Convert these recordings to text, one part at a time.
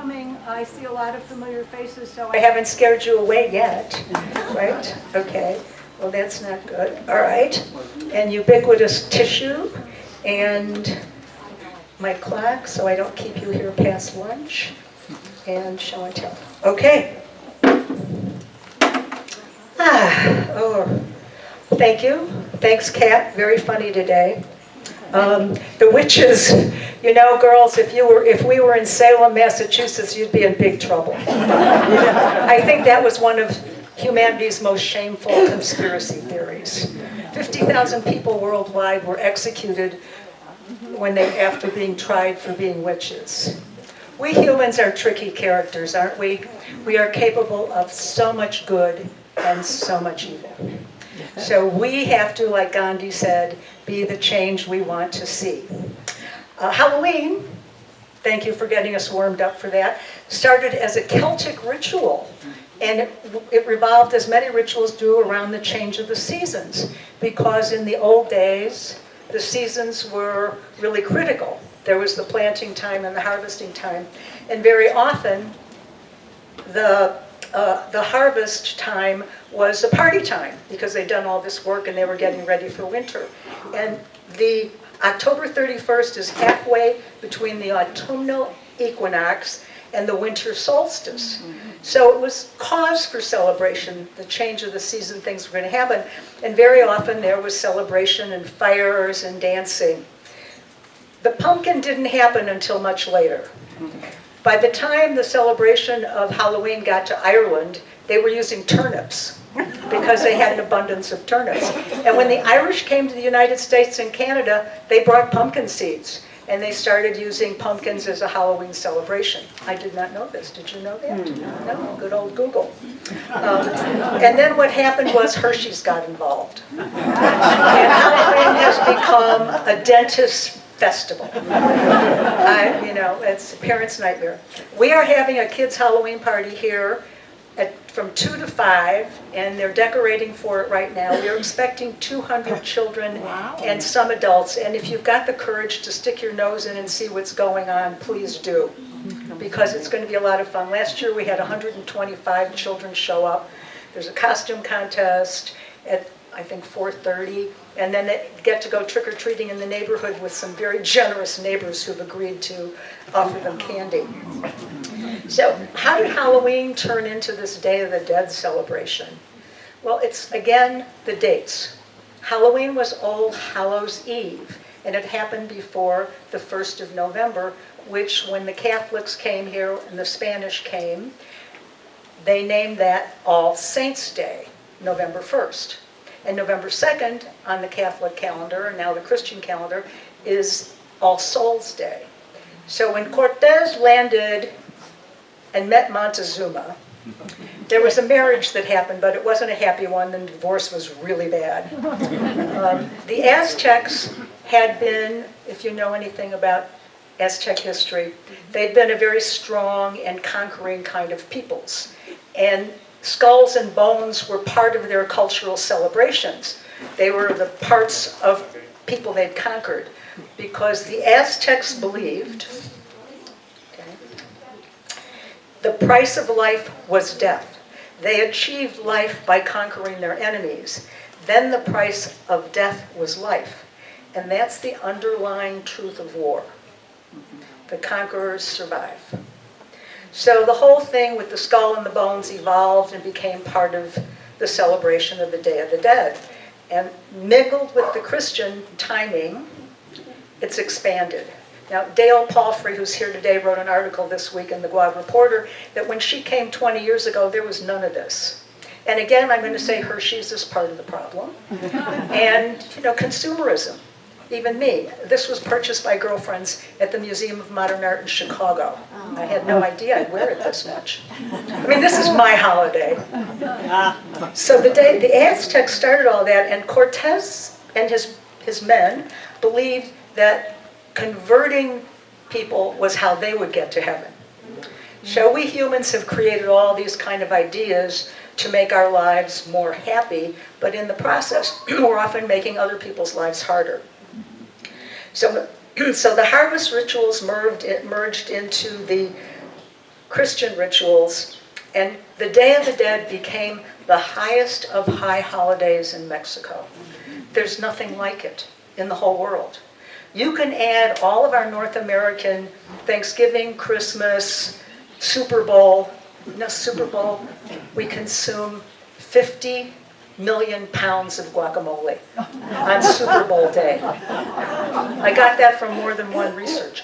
coming. I see a lot of familiar faces, so I haven't scared you away yet, right? Okay, well that's not good. All right, and ubiquitous tissue, and my clock, so I don't keep you here past lunch, and show and tell. Okay. Oh, thank you. Thanks, Kat. Very funny today. The witches, you know, girls, if we were in Salem, Massachusetts, you'd be in big trouble. I think that was one of humanity's most shameful conspiracy theories. 50,000 people worldwide were executed after being tried for being witches. We humans are tricky characters, aren't we? We are capable of so much good and so much evil. So we have to, like Gandhi said, be the change we want to see. Halloween, thank you for getting us warmed up for that, started as a Celtic ritual. And it revolved, as many rituals do, around the change of the seasons. Because in the old days, the seasons were really critical. There was the planting time and the harvesting time. And very often, the harvest time was a party time because they'd done all this work and they were getting ready for winter. And the October 31st is halfway between the autumnal equinox and the winter solstice. So it was cause for celebration, the change of the season, things were going to happen. And very often there was celebration and fires and dancing. The pumpkin didn't happen until much later. By the time the celebration of Halloween got to Ireland, they were using turnips because they had an abundance of turnips. And when the Irish came to the United States and Canada, they brought pumpkin seeds. And they started using pumpkins as a Halloween celebration. I did not know this. Did you know that? No, good old Google. And then what happened was Hershey's got involved. And Halloween has become a dentist's festival. It's a parent's nightmare. We are having a kids' Halloween party here from 2 to 5, and they're decorating for it right now. We're expecting 200 children and some adults, and if you've got the courage to stick your nose in and see what's going on, please do, because it's going to be a lot of fun. Last year we had 125 children show up. There's a costume contest at, I think, 4:30, and then they get to go trick-or-treating in the neighborhood with some very generous neighbors who've agreed to offer them candy. So how did Halloween turn into this Day of the Dead celebration? Well, it's, again, the dates. Halloween was All Hallows Eve, and it happened before the 1st of November, which when the Catholics came here and the Spanish came, they named that All Saints' Day, November 1st. And November 2nd on the Catholic calendar, and now the Christian calendar, is All Souls' Day. So when Cortez landed and met Montezuma, there was a marriage that happened, but it wasn't a happy one, and the divorce was really bad. The Aztecs had been, if you know anything about Aztec history, they'd been a very strong and conquering kind of peoples. And skulls and bones were part of their cultural celebrations. They were the parts of people they'd conquered, because the Aztecs believed the price of life was death. They achieved life by conquering their enemies. Then the price of death was life. And that's the underlying truth of war. The conquerors survive. So the whole thing with the skull and the bones evolved and became part of the celebration of the Day of the Dead. And mingled with the Christian timing, it's expanded. Now, Dale Palfrey, who's here today, wrote an article this week in the Guad Reporter that when she came 20 years ago, there was none of this. And again, I'm going to say Hershey's is part of the problem. And, consumerism. Even me. This was purchased by girlfriends at the Museum of Modern Art in Chicago. I had no idea I'd wear it this much. I mean, this is my holiday. So the Aztecs started all that, and Cortez and his men believed that converting people was how they would get to heaven. So we humans have created all these kind of ideas to make our lives more happy, but in the process, we're often making other people's lives harder. So the harvest rituals merged into the Christian rituals, and the Day of the Dead became the highest of high holidays in Mexico. There's nothing like it in the whole world. You can add all of our North American Thanksgiving, Christmas, Super Bowl, we consume 50 million pounds of guacamole on Super Bowl day. I got that from more than one research.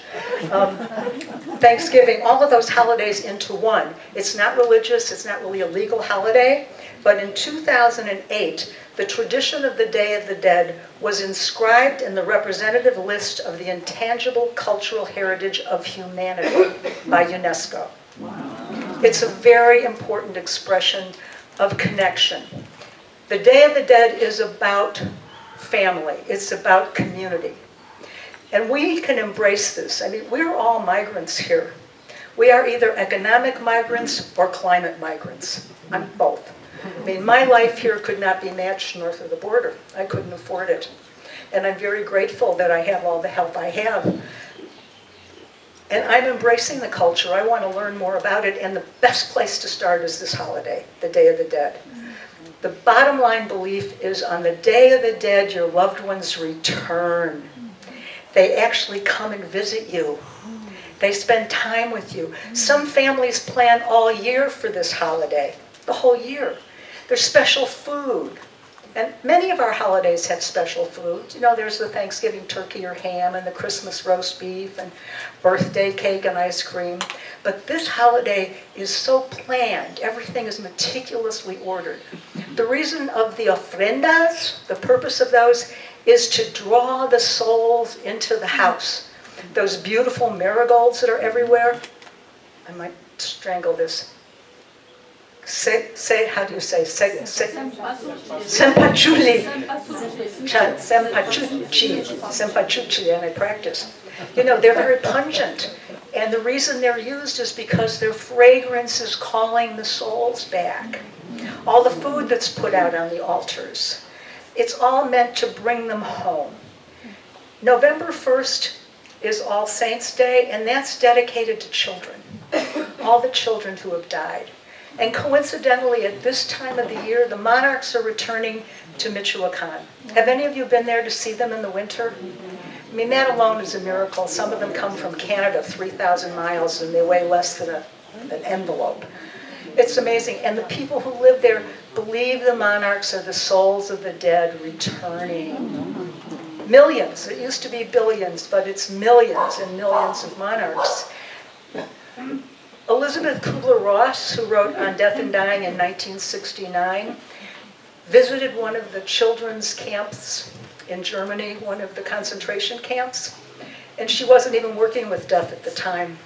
Thanksgiving, all of those holidays into one. It's not religious, it's not really a legal holiday, but in 2008, the tradition of the Day of the Dead was inscribed in the representative list of the intangible cultural heritage of humanity by UNESCO. It's a very important expression of connection. The Day of the Dead is about family. It's about community. And we can embrace this. I mean, we're all migrants here. We are either economic migrants or climate migrants. I'm both. I mean, my life here could not be matched north of the border. I couldn't afford it. And I'm very grateful that I have all the help I have. And I'm embracing the culture. I want to learn more about it. And the best place to start is this holiday, the Day of the Dead. The bottom line belief is on the Day of the Dead, your loved ones return. They actually come and visit you. They spend time with you. Some families plan all year for this holiday, the whole year. There's special food. And many of our holidays have special food. You know, there's the Thanksgiving turkey or ham and the Christmas roast beef and birthday cake and ice cream. But this holiday is so planned. Everything is meticulously ordered. The reason of the ofrendas, the purpose of those, is to draw the souls into the house. Those beautiful marigolds that are everywhere. I might strangle this. Say, how do you say? Sempachuli. Sempachuchi, and I practice. You know, they're very pungent. And the reason they're used is because their fragrance is calling the souls back. All the food that's put out on the altars, it's all meant to bring them home. November 1st is All Saints' Day, and that's dedicated to children. All the children who have died. And coincidentally, at this time of the year, the monarchs are returning to Michoacan. Have any of you been there to see them in the winter? I mean, that alone is a miracle. Some of them come from Canada, 3,000 miles, and they weigh less than an envelope. It's amazing. And the people who live there believe the monarchs are the souls of the dead returning. Millions. It used to be billions, but it's millions and millions of monarchs. Elizabeth Kubler-Ross, who wrote On Death and Dying in 1969, visited one of the children's camps in Germany, one of the concentration camps, and she wasn't even working with death at the time.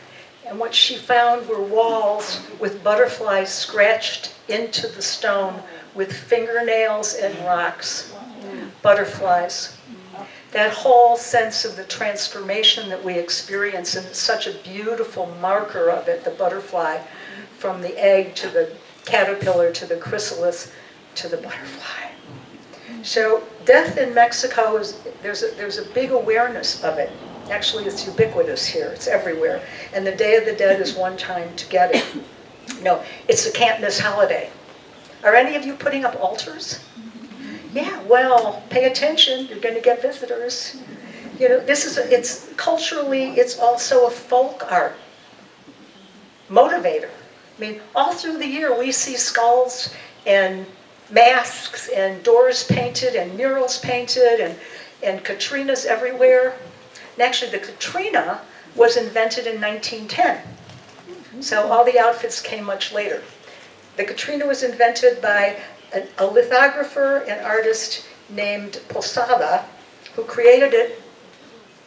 And what she found were walls with butterflies scratched into the stone with fingernails and rocks. Butterflies. That whole sense of the transformation that we experience, and it's such a beautiful marker of it, the butterfly, from the egg to the caterpillar to the chrysalis to the butterfly. So death in Mexico, there's a big awareness of it. Actually, it's ubiquitous here. It's everywhere. And the Day of the Dead is one time to get it. No, it's a can't miss holiday. Are any of you putting up altars? Yeah, well, pay attention. You're going to get visitors. You know, it's culturally, it's also a folk art motivator. I mean, all through the year we see skulls and masks and doors painted and murals painted and Katrinas everywhere. And actually, the Katrina was invented in 1910. So all the outfits came much later. The Katrina was invented by a lithographer and artist named Posada, who created it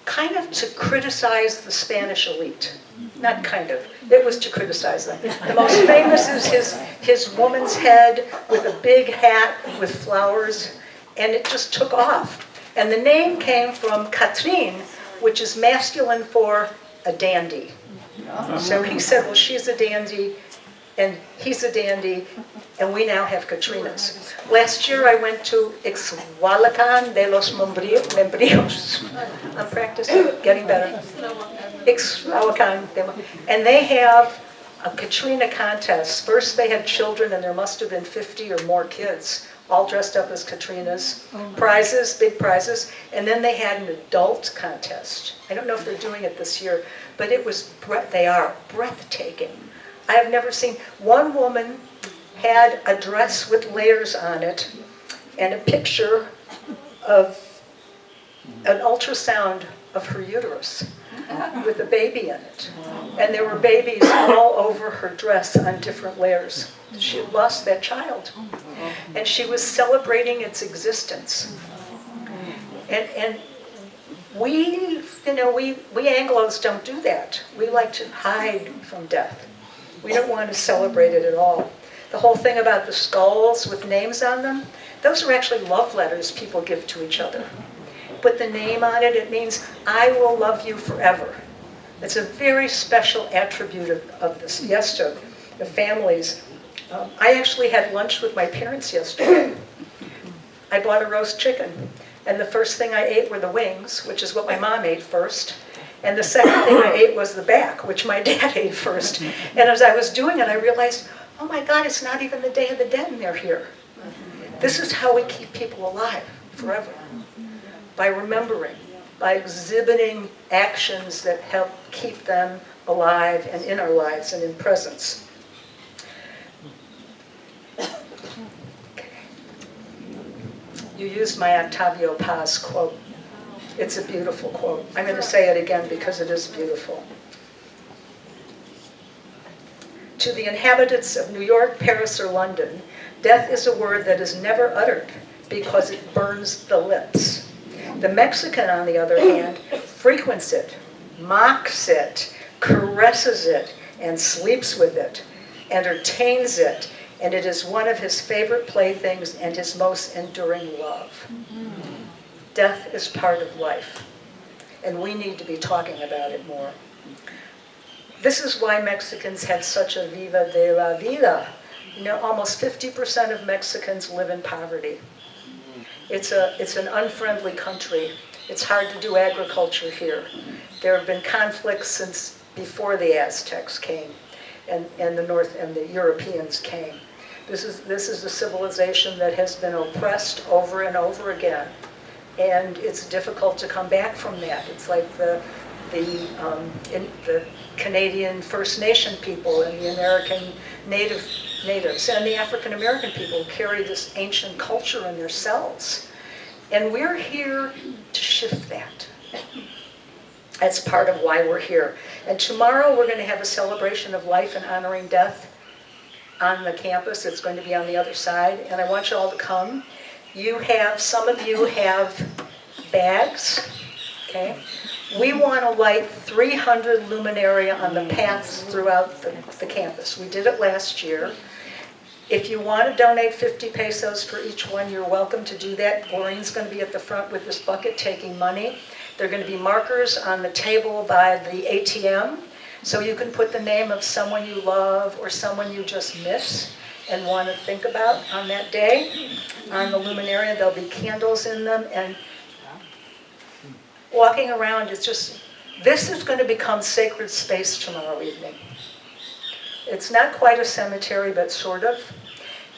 kind of to criticize the Spanish elite. Not kind of, it was to criticize them. The most famous is his woman's head with a big hat with flowers, and it just took off. And the name came from Catrin, which is masculine for a dandy. So he said, well, she's a dandy, and he's a dandy, and we now have Katrinas. Last year I went to Ixhualacan de los Membrillos. I'm practicing, getting better. Ixhualacan, and they have a Katrina contest. First they had children, and there must have been 50 or more kids, all dressed up as Katrinas. Prizes, big prizes. And then they had an adult contest. I don't know if they're doing it this year, but they are breathtaking. I have never seen. One woman had a dress with layers on it and a picture of an ultrasound of her uterus with a baby in it. And there were babies all over her dress on different layers. She had lost that child. And she was celebrating its existence. And we Anglos don't do that. We like to hide from death. We don't want to celebrate it at all. The whole thing about the skulls with names on them, those are actually love letters people give to each other. Put the name on it, it means, I will love you forever. It's a very special attribute of this fiesta, the families. I actually had lunch with my parents yesterday. I bought a roast chicken, and the first thing I ate were the wings, which is what my mom ate first. And the second thing I ate was the back, which my dad ate first. And as I was doing it, I realized, oh my God, it's not even the Day of the Dead and they're here. This is how we keep people alive forever. By remembering, by exhibiting actions that help keep them alive and in our lives and in presence. Okay. You used my Octavio Paz quote. It's a beautiful quote. I'm going to say it again because it is beautiful. To the inhabitants of New York, Paris, or London, death is a word that is never uttered because it burns the lips. The Mexican, on the other hand, frequents it, mocks it, caresses it, and sleeps with it, entertains it, and it is one of his favorite playthings and his most enduring love. Death is part of life, and we need to be talking about it more. This is why Mexicans have such a Viva de la Vida. You know, almost 50% of Mexicans live in poverty. It's an unfriendly country. It's hard to do agriculture here. There have been conflicts since before the Aztecs came and the Europeans came. This is a civilization that has been oppressed over and over again. And it's difficult to come back from that. It's like the Canadian First Nation people and the American natives and the African American people carry this ancient culture in their cells. And we're here to shift that. That's part of why we're here. And tomorrow we're going to have a celebration of life and honoring death on the campus. It's going to be on the other side. And I want you all to come. Some of you have bags, okay? We want to light 300 luminaria on the paths throughout the campus. We did it last year. If you want to donate 50 pesos for each one, you're welcome to do that. Maureen's going to be at the front with this bucket taking money. There are going to be markers on the table by the ATM, so you can put the name of someone you love or someone you just miss and want to think about on that day. On the luminaria, there'll be candles in them, and walking around, this is going to become sacred space tomorrow evening. It's not quite a cemetery, but sort of.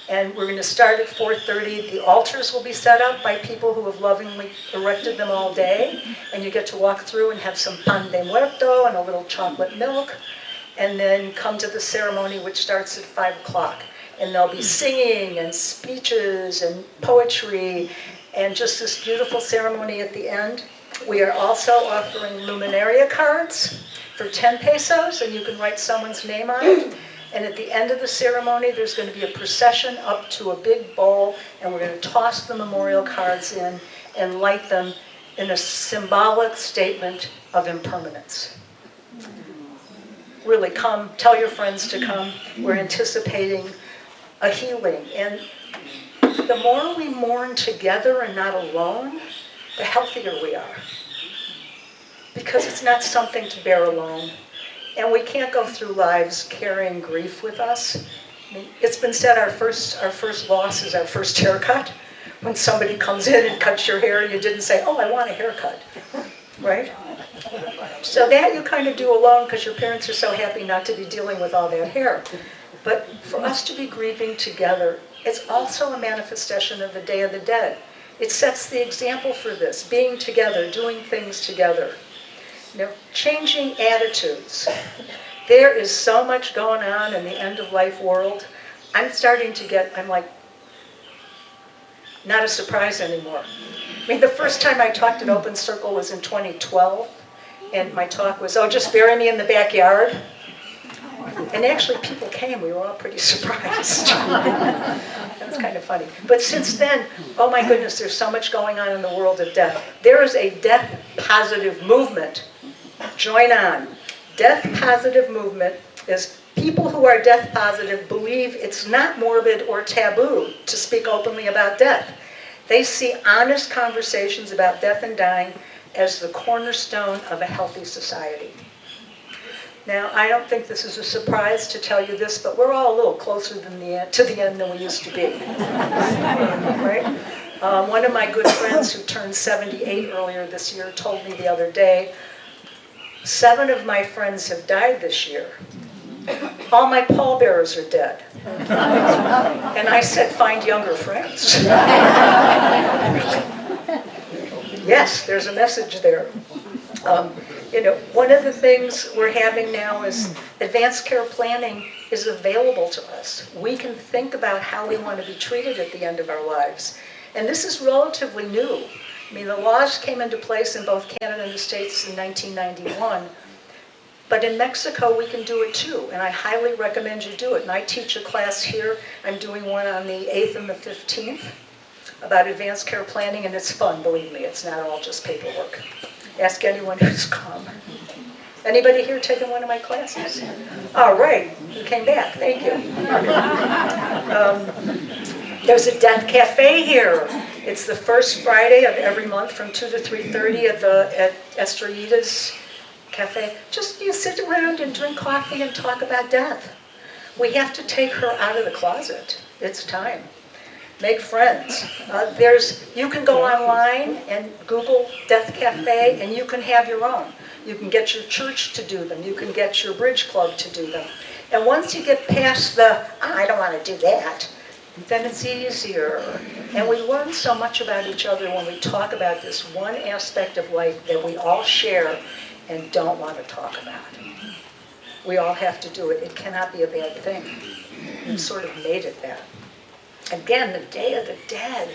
And we're going to start at 4:30. The altars will be set up by people who have lovingly erected them all day. And you get to walk through and have some pan de muerto and a little chocolate milk. And then come to the ceremony, which starts at 5 o'clock. And there'll be singing and speeches and poetry and just this beautiful ceremony at the end. We are also offering luminaria cards for 10 pesos, and you can write someone's name on it. And at the end of the ceremony, there's going to be a procession up to a big bowl, and we're going to toss the memorial cards in and light them in a symbolic statement of impermanence. Really come, tell your friends to come. We're anticipating a healing. And the more we mourn together and not alone, the healthier we are. Because it's not something to bear alone. And we can't go through lives carrying grief with us. I mean, it's been said our first loss is our first haircut. When somebody comes in and cuts your hair, you didn't say, oh, I want a haircut, right? So that you kind of do alone because your parents are so happy not to be dealing with all that hair. But for us to be grieving together, it's also a manifestation of the Day of the Dead. It sets the example for this, being together, doing things together. You know, changing attitudes. There is so much going on in the end-of-life world. I'm like, not a surprise anymore. I mean, the first time I talked at Open Circle was in 2012, and my talk was, oh, just bury me in the backyard. And actually, people came. We were all pretty surprised. That's kind of funny. But since then, oh my goodness, there's so much going on in the world of death. There is a death-positive movement. Join on. Death-positive movement is people who are death-positive believe it's not morbid or taboo to speak openly about death. They see honest conversations about death and dying as the cornerstone of a healthy society. Now, I don't think this is a surprise to tell you this, but we're all a little closer to the end than we used to be. Right? One of my good friends who turned 78 earlier this year told me the other day, 7 of my friends have died this year. All my pallbearers are dead. And I said, find younger friends. Yes, there's a message there. You know, one of the things we're having now is advanced care planning is available to us. We can think about how we want to be treated at the end of our lives. And this is relatively new. I mean, the laws came into place in both Canada and the States in 1991. But in Mexico, we can do it too. And I highly recommend you do it. And I teach a class here. I'm doing one on the 8th and the 15th about advanced care planning. And it's fun, believe me. It's not all just paperwork. Ask anyone who's come. Anybody here taking one of my classes? All right, you came back, thank you. There's a death cafe here. It's the first Friday of every month from 2 to 3:30 at Estrellitas Cafe. Just you sit around and drink coffee and talk about death. We have to take her out of the closet. It's time. Make friends. You can go online and Google Death Cafe, and you can have your own. You can get your church to do them. You can get your bridge club to do them. And once you get past I don't want to do that, then it's easier. And we learn so much about each other when we talk about this one aspect of life that we all share and don't want to talk about. We all have to do it. It cannot be a bad thing. We've sort of made it that. Again, the Day of the Dead,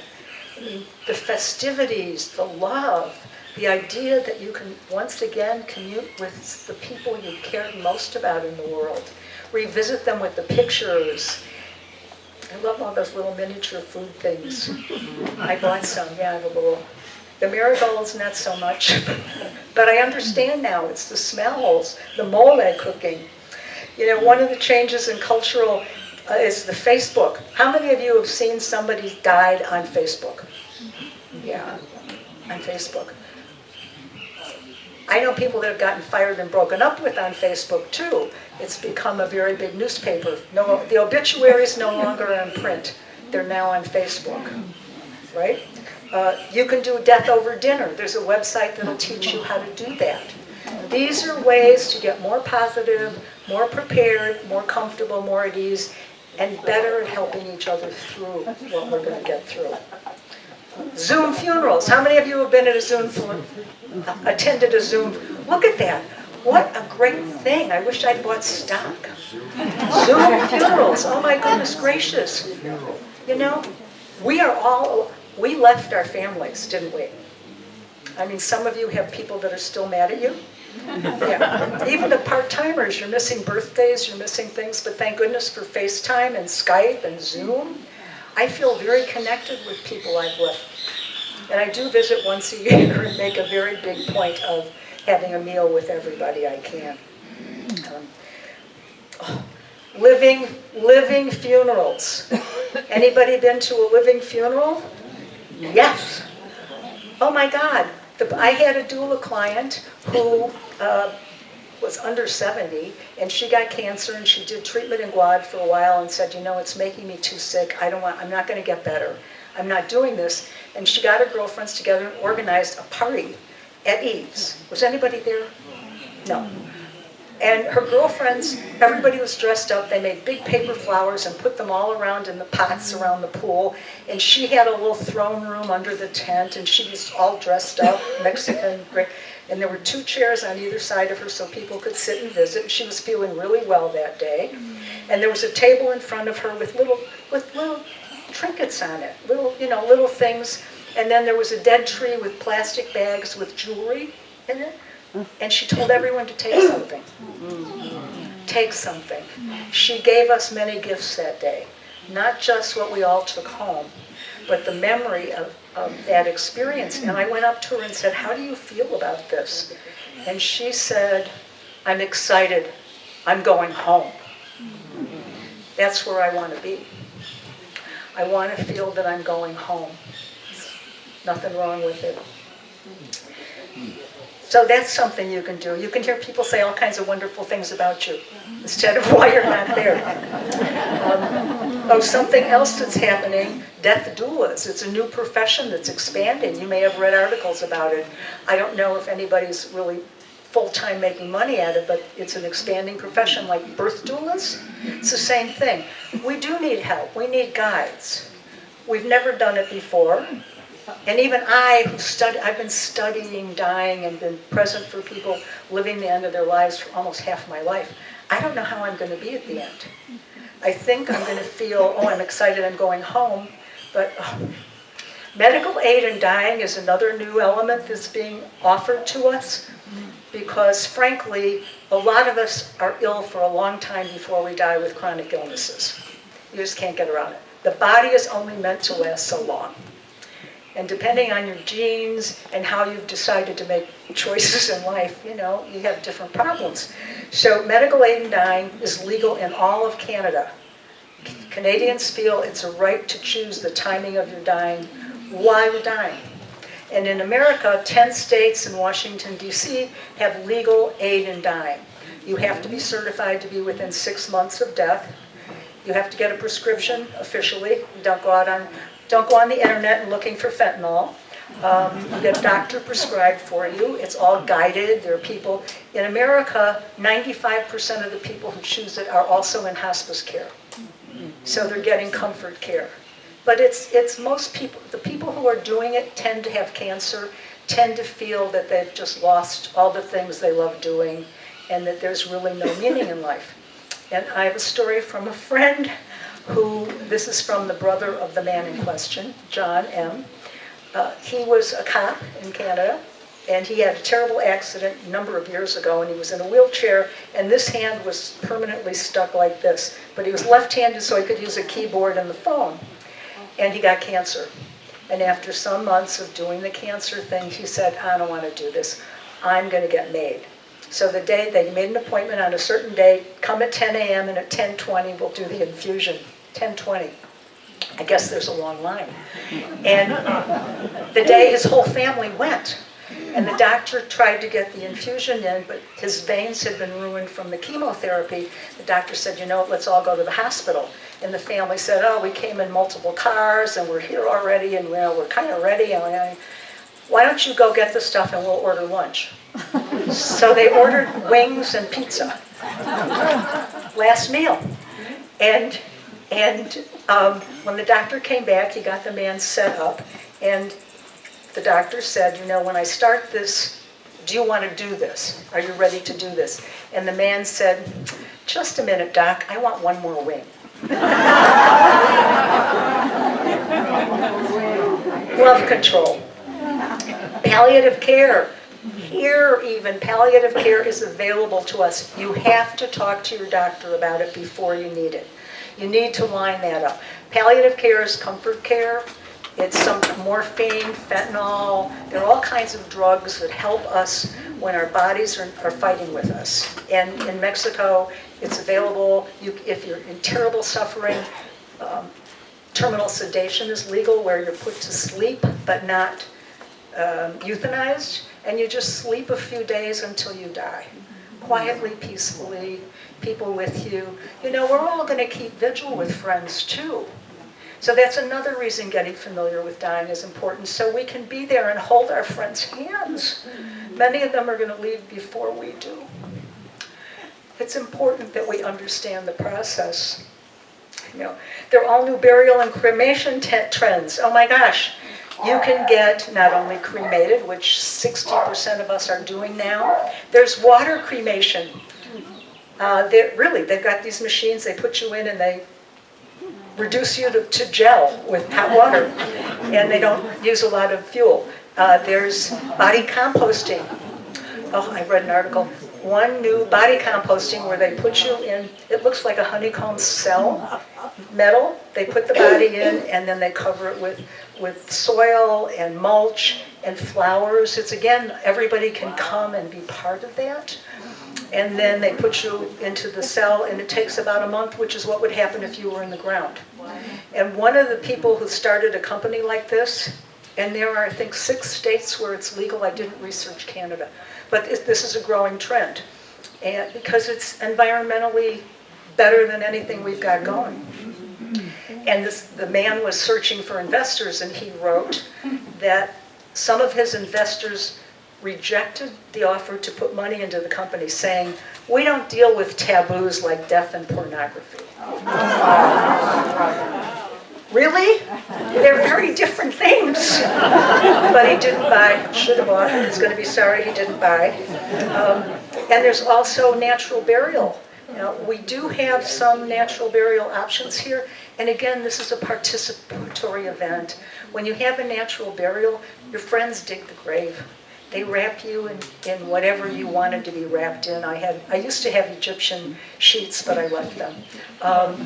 I mean, the festivities, the love, the idea that you can once again commune with the people you cared most about in the world, revisit them with the pictures. I love all those little miniature food things. I bought some, yeah, the marigolds, not so much. But I understand now, it's the smells, the mole cooking. You know, one of the changes in cultural is the Facebook. How many of you have seen somebody died on Facebook? Yeah, on Facebook. I know people that have gotten fired and broken up with on Facebook too. It's become a very big newspaper. No, the obituaries no longer are in print. They're now on Facebook, right? You can do death over dinner. There's a website that'll teach you how to do that. These are ways to get more positive, more prepared, more comfortable, more at ease, and better at helping each other through what we're going to get through. Zoom funerals. How many of you have been at a Zoom attended a Zoom? Look at that. What a great thing. I wish I'd bought stock. Zoom funerals. Oh my goodness gracious. You know, we left our families, didn't we? I mean, some of you have people that are still mad at you. Yeah. Even the part-timers, you're missing birthdays, you're missing things, but thank goodness for FaceTime and Skype and Zoom. I feel very connected with people I've left. And I do visit once a year and make a very big point of having a meal with everybody I can. Living funerals. Anybody been to a living funeral? Yes. Oh my God. I had a doula client who was under 70, and she got cancer, and she did treatment in Guad for a while and said, you know, it's making me too sick. I'm not going to get better. I'm not doing this. And she got her girlfriends together and organized a party. at Eve's. Was anybody there? No. And her girlfriends, everybody was dressed up. They made big paper flowers and put them all around in the pots around the pool. And she had a little throne room under the tent, and she was all dressed up, Mexican. And there were 2 chairs on either side of her so people could sit and visit. She was feeling really well that day. And there was a table in front of her with little trinkets on it, little things. And then there was a dead tree with plastic bags with jewelry in it. And she told everyone to take something. Take something. She gave us many gifts that day. Not just what we all took home, but the memory of that experience. And I went up to her and said, how do you feel about this? And she said, I'm excited. I'm going home. That's where I want to be. I want to feel that I'm going home. Nothing wrong with it. So that's something you can do. You can hear people say all kinds of wonderful things about you instead of why you're not there. Something else that's happening, death doulas. It's a new profession that's expanding. You may have read articles about it. I don't know if anybody's really full-time making money at it, but it's an expanding profession like birth doulas. It's the same thing. We do need help. We need guides. We've never done it before. And even I've been studying dying and been present for people living the end of their lives for almost half my life. I don't know how I'm going to be at the end. I think I'm going to feel, I'm excited, I'm going home. But medical aid in dying is another new element that's being offered to us because, frankly, a lot of us are ill for a long time before we die with chronic illnesses. You just can't get around it. The body is only meant to last so long. And depending on your genes and how you've decided to make choices in life, you have different problems. So medical aid in dying is legal in all of Canada. Canadians feel it's a right to choose the timing of your dying while you're dying. And in America, 10 states and Washington, D.C. have legal aid in dying. You have to be certified to be within 6 months of death. You have to get a prescription officially. You don't go on the internet and looking for fentanyl. You get a doctor prescribed for you. It's all guided. There are people. In America, 95% of the people who choose it are also in hospice care. So they're getting comfort care. But it's most people, the people who are doing it tend to have cancer, tend to feel that they've just lost all the things they love doing and that there's really no meaning in life. And I have a story from a friend this is from the brother of the man in question, John M. He was a cop in Canada, and he had a terrible accident a number of years ago, and he was in a wheelchair, and this hand was permanently stuck like this. But he was left-handed, so he could use a keyboard and the phone. And he got cancer. And after some months of doing the cancer thing, he said, I don't want to do this. I'm going to get made. So the day they made an appointment on a certain day, come at 10 a.m. and at 10:20 we'll do the infusion. 10:20. I guess there's a long line. And the day his whole family went. And the doctor tried to get the infusion in, but his veins had been ruined from the chemotherapy. The doctor said, let's all go to the hospital. And the family said, we came in multiple cars and we're here already and we're kind of ready. And why don't you go get the stuff and we'll order lunch? So they ordered wings and pizza. Last meal. And when the doctor came back, he got the man set up, and the doctor said, when I start this, do you want to do this? Are you ready to do this? And the man said, just a minute, doc, I want one more wing. Love control. Palliative care. Here even, palliative care is available to us. You have to talk to your doctor about it before you need it. You need to line that up. Palliative care is comfort care. It's some morphine, fentanyl. There are all kinds of drugs that help us when our bodies are fighting with us. And in Mexico, it's available. If you're in terrible suffering, terminal sedation is legal, where you're put to sleep but not euthanized. And you just sleep a few days until you die. Quietly, peacefully, people with you. We're all going to keep vigil with friends too. So that's another reason getting familiar with dying is important, so we can be there and hold our friends' hands. Many of them are going to leave before we do. It's important that we understand the process. They're all new burial and cremation trends. Oh my gosh. You can get not only cremated, which 60% of us are doing now. There's water cremation. They've got these machines, they put you in and they reduce you to gel with hot water. And they don't use a lot of fuel. There's body composting. Oh, I read an article. One new body composting where they put you in, it looks like a honeycomb cell, metal. They put the body in and then they cover it with soil and mulch and flowers. It's again, everybody can come and be part of that. And then they put you into the cell and it takes about a month, which is what would happen if you were in the ground. And one of the people who started a company like this, and there are I think 6 states where it's legal, I didn't research Canada, but this is a growing trend. And because it's environmentally better than anything we've got going. And the man was searching for investors and he wrote that some of his investors rejected the offer to put money into the company saying, we don't deal with taboos like death and pornography. Really? They're very different things. But he didn't buy, should have bought, he's going to be sorry he didn't buy. And there's also natural burial. We do have some natural burial options here. And again, this is a participatory event. When you have a natural burial, your friends dig the grave. They wrap you in whatever you wanted to be wrapped in. I used to have Egyptian sheets, but I left them.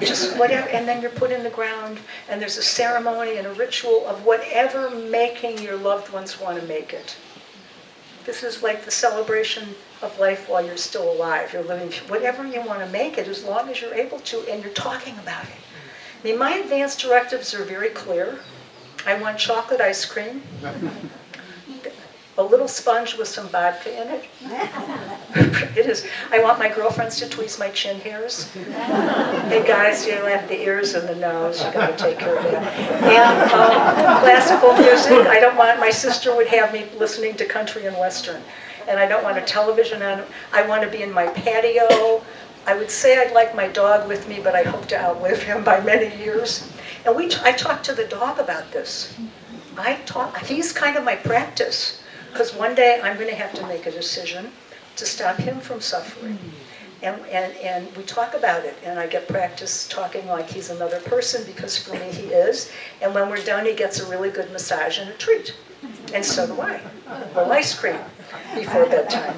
Just whatever, and then you're put in the ground, and there's a ceremony and a ritual of whatever making your loved ones want to make it. This is like the celebration of life while you're still alive. You're living, whatever you want to make it, as long as you're able to, and you're talking about it. I mean, my advance directives are very clear. I want chocolate ice cream. A little sponge with some vodka in it. It is. I want my girlfriends to tweeze my chin hairs. Hey guys, you have the ears and the nose. You got to take care of that. And classical music. I don't want. My sister would have me listening to country and western, and I don't want a television on. I want to be in my patio. I would say I'd like my dog with me, but I hope to outlive him by many years. And I talked to the dog about this. He's kind of my practice. Because one day I'm going to have to make a decision to stop him from suffering. And we talk about it, and I get practice talking like he's another person, because for me he is. And when we're done, he gets a really good massage and a treat. And so do I. Well, ice cream before bedtime.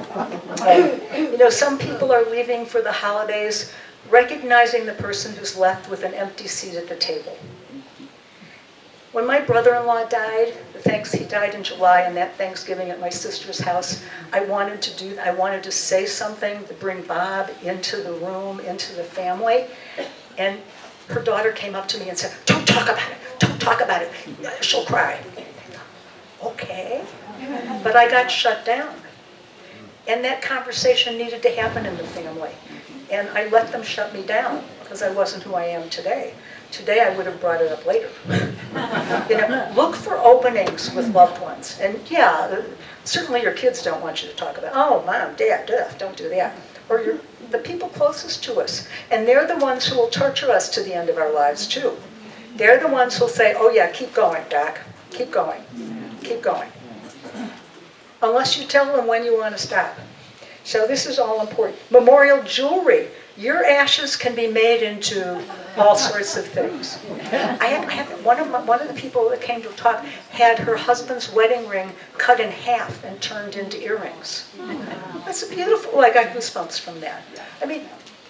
Some people are leaving for the holidays, recognizing the person who's left with an empty seat at the table. When my brother-in-law died, he died in July, and that Thanksgiving at my sister's house, I wanted to say something to bring Bob into the room, into the family. And her daughter came up to me and said, don't talk about it, don't talk about it, she'll cry. Okay, but I got shut down. And that conversation needed to happen in the family. And I let them shut me down, because I wasn't who I am today. Today I would have brought it up later. Look for openings with loved ones. And yeah, certainly your kids don't want you to talk about, oh, mom, dad, don't do that. Or the people closest to us. And they're the ones who will torture us to the end of our lives too. They're the ones who'll say, oh yeah, keep going, Doc. Keep going. Keep going. Unless you tell them when you want to stop. So this is all important. Memorial jewelry. Your ashes can be made into all sorts of things. I have one of the people that came to talk had her husband's wedding ring cut in half and turned into earrings. That's beautiful. I got goosebumps from that. I mean,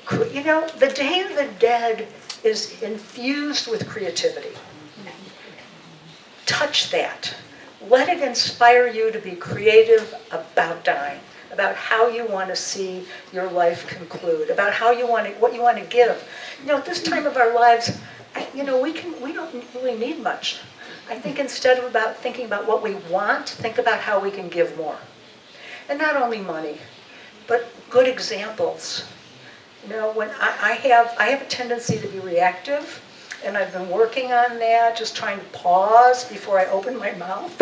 the Day of the Dead is infused with creativity. Touch that. Let it inspire you to be creative about dying, about how you want to see your life conclude, about what you want to give. At this time of our lives, we don't really need much. I think instead of thinking about what we want, think about how we can give more. And not only money, but good examples. When I have a tendency to be reactive. And I've been working on that, just trying to pause before I open my mouth.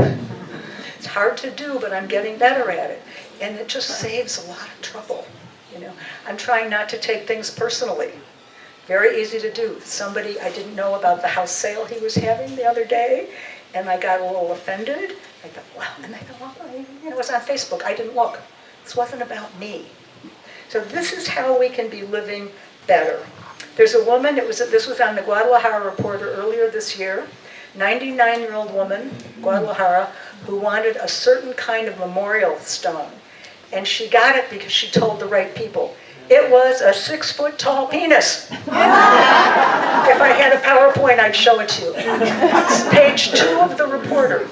It's hard to do, but I'm getting better at it. And it just saves a lot of trouble. I'm trying not to take things personally. Very easy to do. Somebody, I didn't know about the house sale he was having the other day, and I got a little offended. I thought, wow, and I thought, well, it was on Facebook. I didn't look. This wasn't about me. So this is how we can be living better. There's a woman, this was on the Guadalajara Reporter earlier this year, 99-year-old woman, Guadalajara, who wanted a certain kind of memorial stone. And she got it because she told the right people. It was a 6-foot-tall penis. If I had a PowerPoint, I'd show it to you. It's page 2 of the Reporter.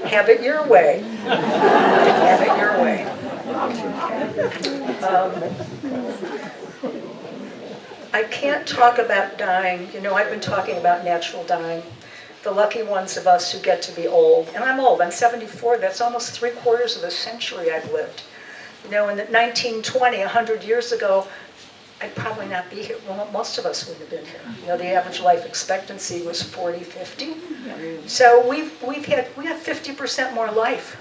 Have it your way. Have it your way. I can't talk about dying. I've been talking about natural dying. The lucky ones of us who get to be old. And I'm old. I'm 74. That's almost 3/4 of a century I've lived. In the 1920, 100 years ago, I'd probably not be here. Well, most of us wouldn't have been here. The average life expectancy was 40, 50. So we have 50% more life.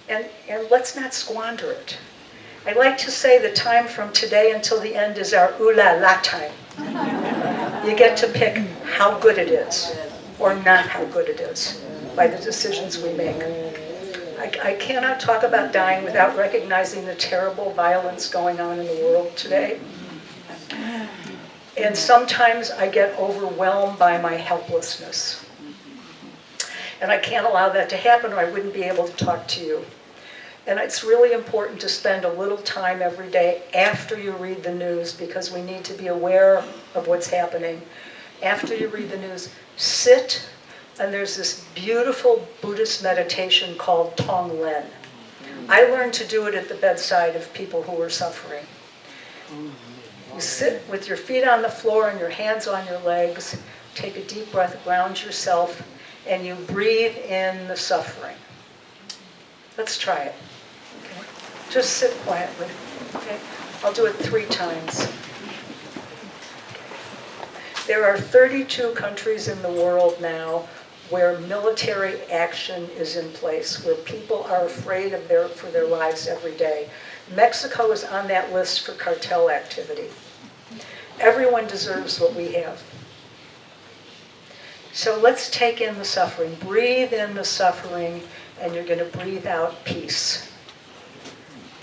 And let's not squander it. I like to say the time from today until the end is our ooh la la time. You get to pick how good it is or not how good it is by the decisions we make. I cannot talk about dying without recognizing the terrible violence going on in the world today. And sometimes I get overwhelmed by my helplessness. And I can't allow that to happen or I wouldn't be able to talk to you. And it's really important to spend a little time every day after you read the news because we need to be aware of what's happening. After you read the news, sit, and there's this beautiful Buddhist meditation called Tonglen. I learned to do it at the bedside of people who were suffering. You sit with your feet on the floor and your hands on your legs, take a deep breath, ground yourself, and you breathe in the suffering. Let's try it. Okay? Just sit quietly. Okay? I'll do it 3 times. There are 32 countries in the world now where military action is in place, where people are afraid for their lives every day. Mexico is on that list for cartel activity. Everyone deserves what we have. So let's take in the suffering. Breathe in the suffering, and you're going to breathe out peace.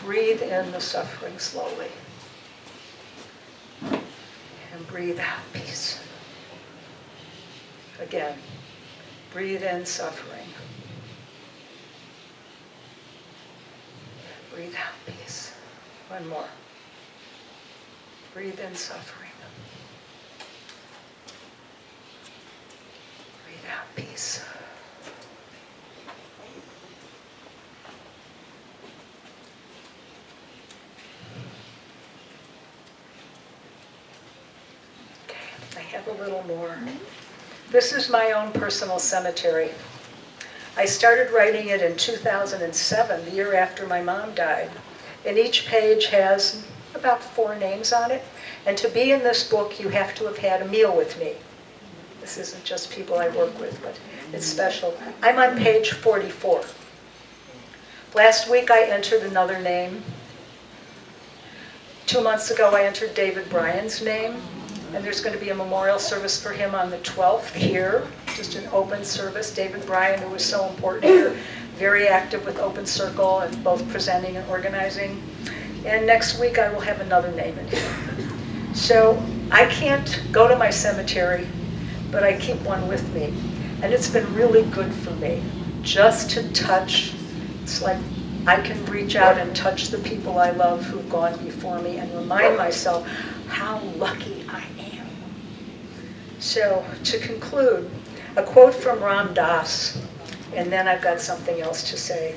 Breathe in the suffering slowly. And breathe out peace. Again, breathe in suffering. Breathe out peace. One more. Breathe in suffering. Breathe out peace. Okay, I have a little more. This is my own personal cemetery. I started writing it in 2007, the year after my mom died. And each page has about 4 names on it. And to be in this book, you have to have had a meal with me. This isn't just people I work with, but it's special. I'm on page 44. Last week I entered another name. 2 months ago I entered David Bryan's name. And there's going to be a memorial service for him on the 12th here, just an open service. David Bryan, who was so important here, very active with Open Circle and both presenting and organizing. And next week I will have another name in here. So I can't go to my cemetery, but I keep one with me. And it's been really good for me, just to touch. It's like I can reach out and touch the people I love who've gone before me and remind myself how lucky I am. So to conclude, a quote from Ram Dass, and then I've got something else to say.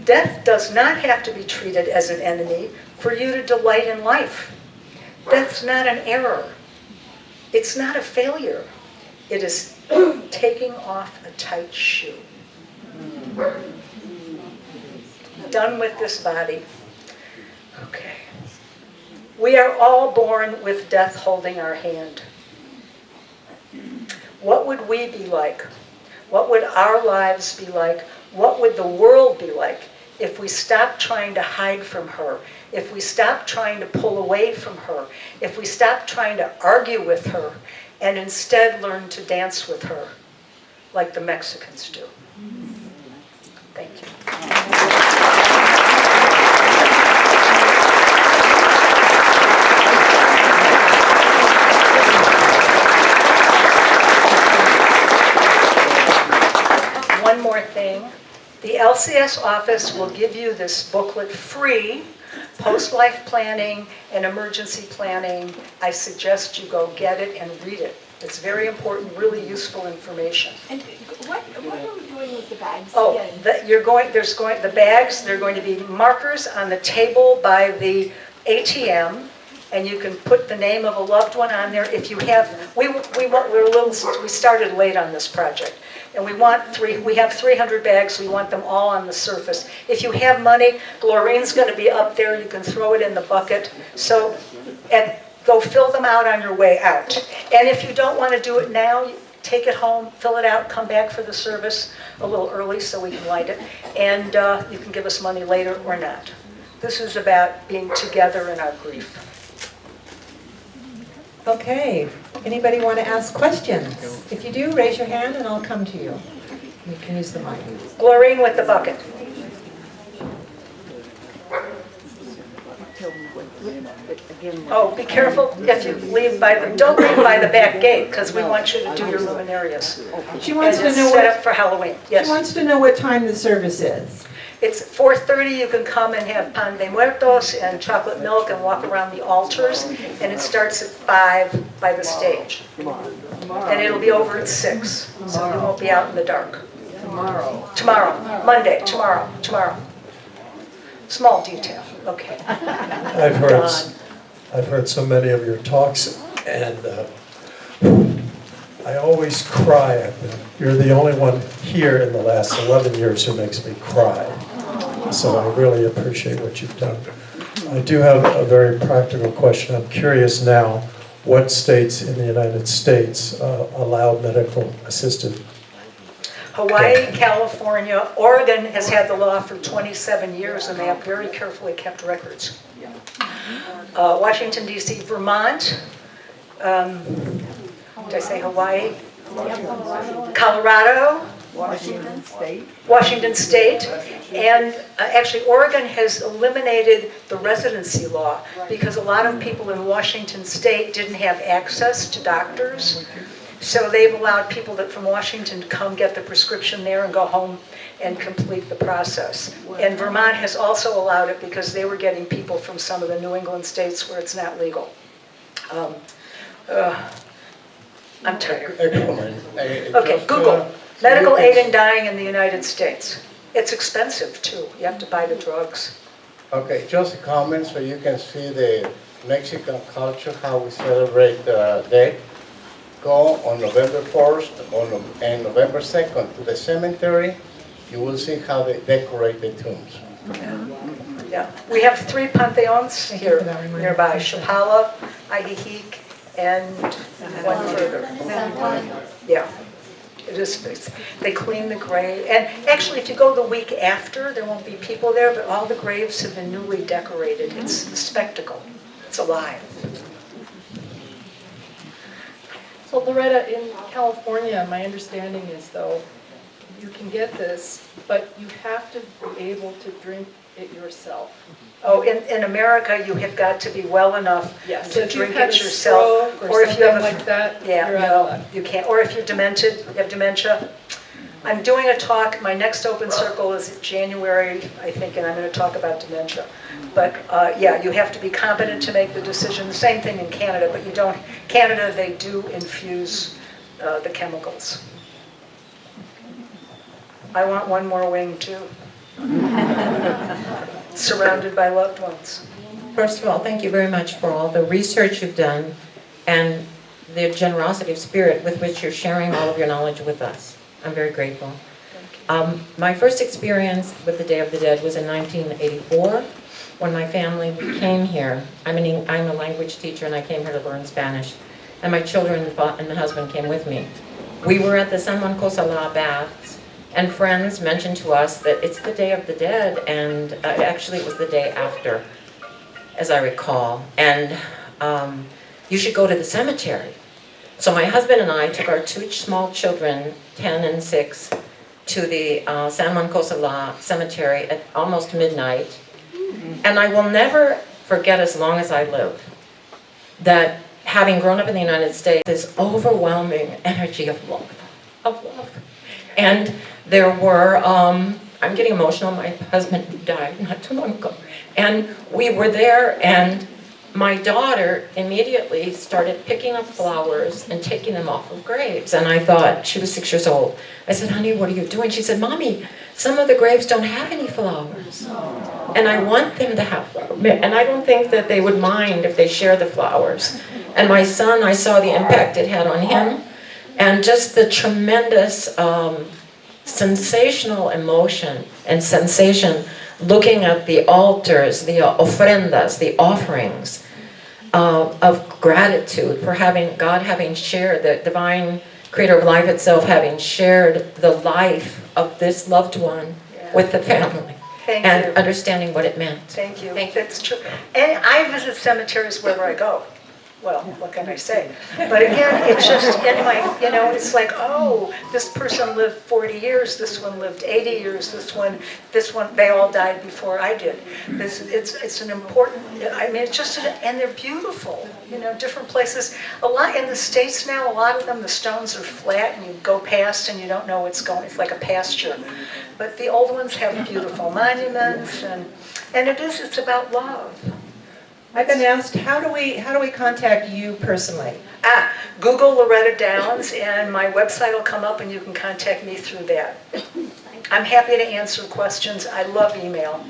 Death does not have to be treated as an enemy for you to delight in life. Death's not an error. It's not a failure. It is taking off a tight shoe. Done with this body. Okay. We are all born with death holding our hand. What would we be like? What would our lives be like? What would the world be like if we stopped trying to hide from her? If we stopped trying to pull away from her? If we stopped trying to argue with her and instead learned to dance with her like the Mexicans do? Thank you. One more thing. The LCS office will give you this booklet free, post-life planning and emergency planning. I suggest you go get it and read it. It's very important, really useful information. And what are we doing with the bags Oh, again? the bags, they're going to be markers on the table by the ATM, and you can put the name of a loved one on there. If you have, we started late on this project, and we have 300 bags. We want them all on the surface. If you have money, Glorine's going to be up there. You can throw it in the bucket. So, and go fill them out on your way out. And if you don't want to do it now, take it home, fill it out, come back for the service a little early so we can light it, and you can give us money later or not. This is about being together in our grief. Okay, anybody want to ask questions? If you do, raise your hand and I'll come to you. You can use the mic. Glorine with the bucket. Oh, be careful if you leave don't leave by the back gate, because we want you to do your luminarias. She wants And to it's know set what up for Halloween. she Yes. wants to know what time the service is. It's 4:30. You can come and have pan de muertos and chocolate milk and walk around the altars. And it starts at 5 by the stage. And it'll be over at 6, so you won't be out in the dark. Tomorrow. Monday. Tomorrow. Small detail. Okay. I've heard so many of your talks, and I always cry. You're the only one here in the last 11 years who makes me cry. So I really appreciate what you've done. I do have a very practical question. I'm curious now, what states in the United States allow medical assisted? Hawaii, California, Oregon has had the law for 27 years, and they have very carefully kept records. Washington, D.C., Vermont, did I say Hawaii? Colorado, Washington State, and actually Oregon has eliminated the residency law because a lot of people in Washington State didn't have access to doctors. So they've allowed people from Washington to come get the prescription there and go home and complete the process. And Vermont has also allowed it because they were getting people from some of the New England states where it's not legal. I'm tired. Okay, Google. Medical aid in dying in the United States. It's expensive too. You have to buy the drugs. Okay, just a comment so you can see the Mexican culture, how we celebrate the day. Go on November 1st and November 2nd to the cemetery. You will see how they decorate the tombs. Yeah. We have 3 pantheons here nearby. Chapala, Ajijic, and one further. Yeah. It is, they clean the grave. And actually, if you go the week after, there won't be people there, but all the graves have been newly decorated. It's a spectacle. It's alive. So Loretta, in California, my understanding is though, you can get this, but you have to be able to drink it yourself. Oh, in America, you have got to be well enough So to if drink you've had it a yourself. stroke or if you have something like that, yeah, you're out no, of luck. you can't. Or if you're demented, you have dementia. I'm doing a talk, my next open circle is in January, I think, and I'm going to talk about dementia. But yeah, you have to be competent to make the decision. The same thing in Canada, but you don't. Canada, they do infuse the chemicals. I want one more wing too. Surrounded by loved ones. First of all, thank you very much for all the research you've done and the generosity of spirit with which you're sharing all of your knowledge with us. I'm very grateful. My first experience with the Day of the Dead was in 1984 when my family came here. I'm a language teacher and I came here to learn Spanish. And my children and the husband came with me. we were at the San Juan Cosala baths, and friends mentioned to us that it's the Day of the Dead, and actually it was the day after, as I recall, and you should go to the cemetery. So my husband and I took our two small children, 10 and 6, to the San Juan Cosala cemetery at almost midnight, and I will never forget as long as I live that having grown up in the United States, this overwhelming energy of love, And there were, I'm getting emotional, my husband died not too long ago, and we were there, and my daughter immediately started picking up flowers and taking them off of graves, and I thought, she was 6 years old, I said, honey, what are you doing? She said, Mommy, some of the graves don't have any flowers, and I want them to have flowers, and I don't think that they would mind if they share the flowers. And my son, I saw the impact it had on him, and just the tremendous sensational emotion and sensation looking at the altars, the ofrendas, the offerings of gratitude for having God having shared, the divine creator of life itself having shared the life of this loved one with the family. Thank and you. understanding what it meant. Thank you. Thank you. That's true. And I visit cemeteries wherever I go. Well, what can I say? But again, it's just in my, it's like, oh, this person lived 40 years, this one lived 80 years, this one, they all died before I did. It's an important, it's just, and they're beautiful, different places. A lot in the States now, a lot of them, the stones are flat and you go past and you don't know what's going, it's like a pasture. But the old ones have beautiful monuments and it's about love. I've been asked, how do we contact you personally? Google Loretta Downs and my website will come up and you can contact me through that. I'm happy to answer questions. I love email.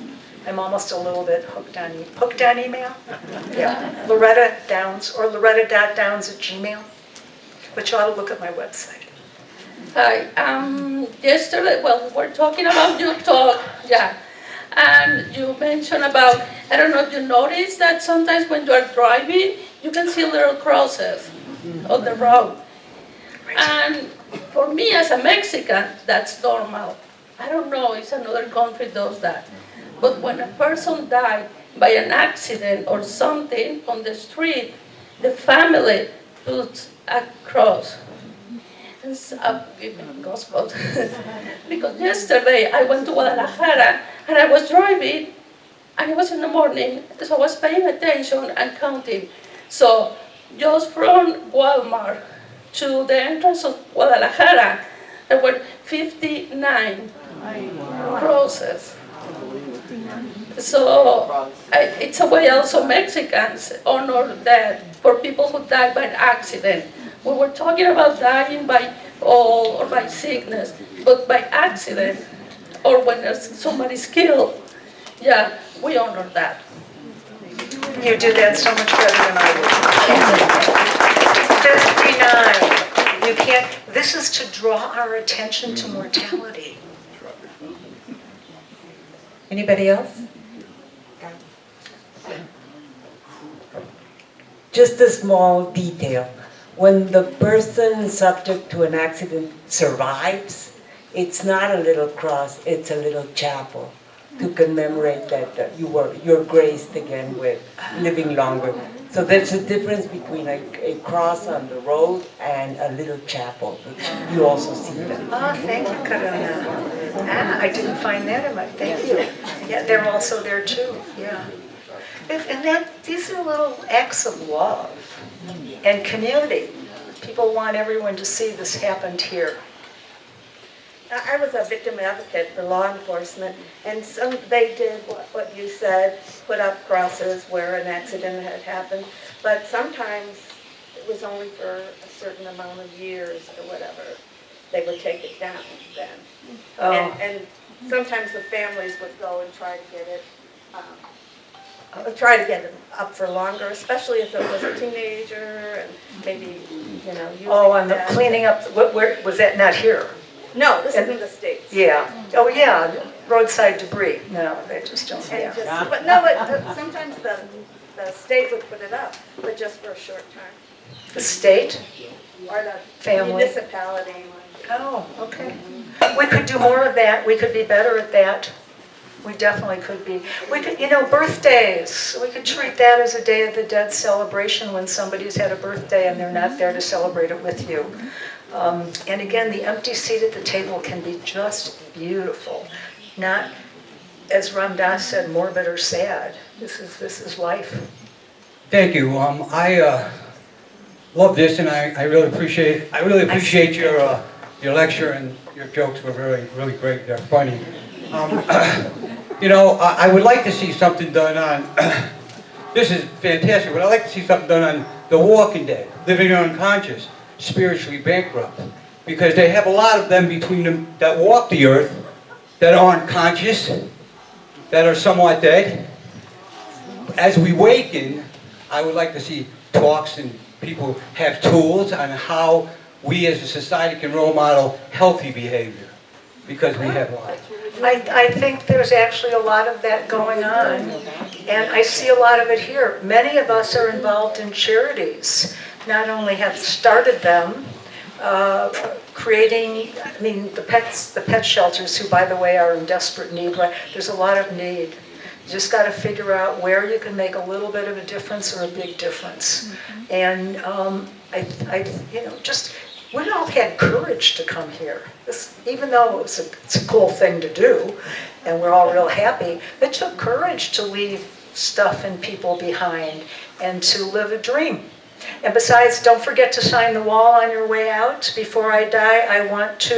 I'm almost a little bit hooked on email. Yeah, Loretta Downs or loretta.downs@gmail. But you ought to look at my website. Hi, yesterday, we're talking about your talk, yeah. And you mentioned about, I don't know if you noticed that sometimes when you are driving, you can see little crosses on the road. And for me as a Mexican, that's normal. I don't know if another country does that. But when a person died by an accident or something on the street, the family puts a cross. It's a gospel. Because yesterday I went to Guadalajara and I was driving and it was in the morning, so I was paying attention and counting. So just from Walmart to the entrance of Guadalajara, there were 59 crosses. So it's a way also Mexicans honor that for people who died by accident. We were talking about dying by or by sickness, but by accident or when somebody's killed, yeah, we honor that. You do that so much better than I would. 59. You can't. This is to draw our attention to mortality. Anybody else? Just a small detail. When the person subject to an accident survives, it's not a little cross, it's a little chapel to commemorate that you're graced again with living longer. So there's a difference between a cross on the road and a little chapel, which you also see that. Oh, thank you, Karina. I didn't find that in my, thank you. Yeah, they're also there too, yeah. And these are little acts of love and community. People want everyone to see this happened here. I was a victim advocate for law enforcement, and they did what you said, put up crosses where an accident had happened, but sometimes it was only for a certain amount of years or whatever. They would take it down then. Oh. And sometimes the families would go and try to get it, try to get it up for longer, especially if it was a teenager and maybe, using And the that. cleaning up, where, was that not here? No, this is in the States. Yeah. Oh, yeah, roadside debris. No, they just don't, And yeah. just, but sometimes the state would put it up, but just for a short time. The state? or the Family. municipality. Oh, okay. We could do more of that. We could be better at that. We definitely could be. We could, birthdays. We could treat that as a Day of the Dead celebration when somebody's had a birthday and they're not there to celebrate it with you. And again, the empty seat at the table can be just beautiful. Not, as Ram Dass said, morbid or sad. This is life. Thank you. I love this, and I really appreciate your lecture, and your jokes were really great. They're funny. I would like to see something done on. This is fantastic, but I'd like to see something done on the walking dead, living unconscious, spiritually bankrupt, because they have a lot of them between them that walk the earth, that aren't conscious, that are somewhat dead. As we waken, I would like to see talks and people have tools on how we as a society can role model healthy behavior, because we have a lot. I think there's actually a lot of that going on, and I see a lot of it here. Many of us are involved in charities, not only have started them, creating, the pet shelters, who, by the way, are in desperate need. Right? There's a lot of need. You just got to figure out where you can make a little bit of a difference or a big difference. And we all had courage to come here. Even though it's a cool thing to do, and we're all real happy, it took courage to leave stuff and people behind and to live a dream. And besides, don't forget to sign the wall on your way out. Before I die, I want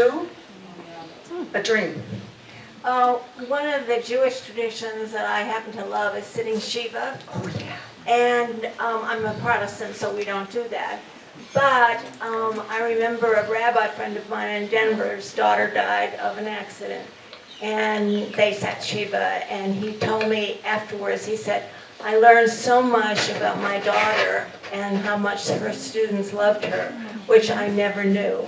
a dream. One of the Jewish traditions that I happen to love is sitting Shiva. Oh, yeah. And I'm a Protestant, so we don't do that. But I remember a rabbi friend of mine in Denver's daughter died of an accident. And they sat Shiva, and he told me afterwards, he said, I learned so much about my daughter and how much her students loved her, which I never knew,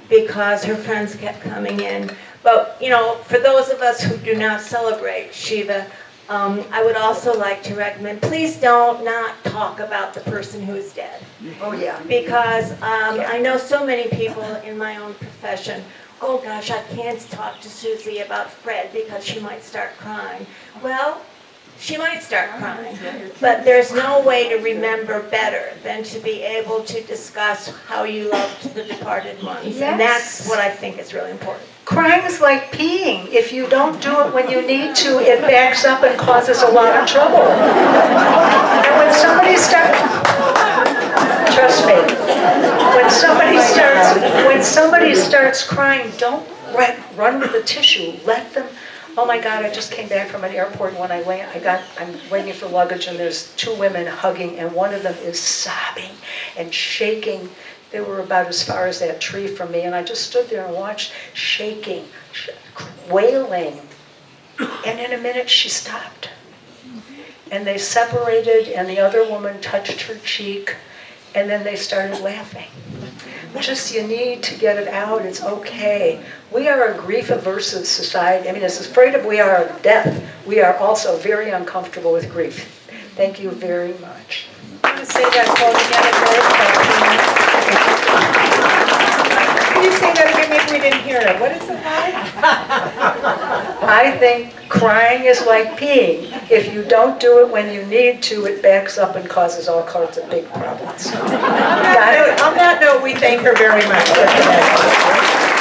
because her friends kept coming in. But, for those of us who do not celebrate Shiva, I would also like to recommend, please don't not talk about the person who is dead. Oh, yeah. Because I know so many people in my own profession, oh gosh, I can't talk to Susie about Fred because she might start crying. Well, she might start crying, but there's no way to remember better than to be able to discuss how you loved the departed ones. Yes. And that's what I think is really important. Crying is like peeing. If you don't do it when you need to, it backs up and causes a lot of trouble. And when somebody trust me, when somebody starts crying, don't run with the tissue. Let them. Oh my God, I just came back from an airport, and when I land, I'm waiting for luggage, and there's two women hugging, and one of them is sobbing and shaking. They were about as far as that tree from me, and I just stood there and watched, shaking, wailing. And in a minute, she stopped. And they separated, and the other woman touched her cheek, and then they started laughing. Just, you need to get it out. It's okay. We are a grief-averse society. As afraid as we are of death, we are also very uncomfortable with grief. Thank you very much. I'm going to say that quote again. Can you say that again? Maybe we didn't hear it. What is it like? I think crying is like peeing. If you don't do it when you need to, it backs up and causes all sorts of big problems. On that note, we thank her very much for today.